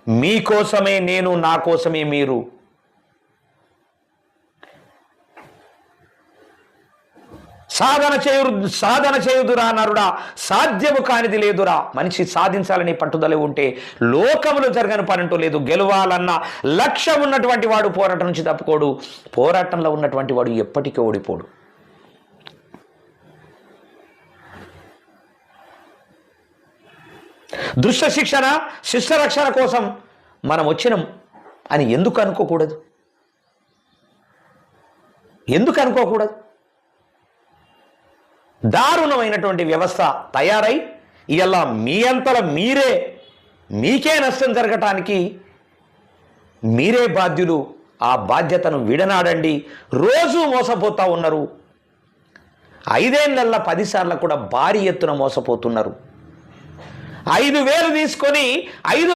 మీకోసమే నేను, నా కోసమే మీరు. సాధన చేయుదురా నరుడా, సాధ్యము కానిది లేదురా. మనిషి సాధించాలని పట్టుదల ఉంటే లోకములో జరగని పని అంటూ లేదు. గెలవాలన్న లక్ష్యం ఉన్నటువంటి వాడు పోరాటం నుంచి తప్పుకోడు. పోరాటంలో ఉన్నటువంటి వాడు ఎప్పటికీ ఓడిపోడు. దుష్ట శిక్షణ, శిష్ట రక్షణ కోసం మనం వచ్చినాం అని ఎందుకు అనుకోకూడదు? ఎందుకు అనుకోకూడదు? దారుణమైనటువంటి వ్యవస్థ తయారై ఇలా మీ అంతల మీకే నష్టం జరగటానికి మీరే బాధ్యులు. ఆ బాధ్యతను విడనాడండి. రోజు మోసపోతూ ఉన్నారు. 5 ఏళ్లలో 10 సార్లు కూడా భారీ ఎత్తున మోసపోతున్నారు. 5,000 తీసుకొని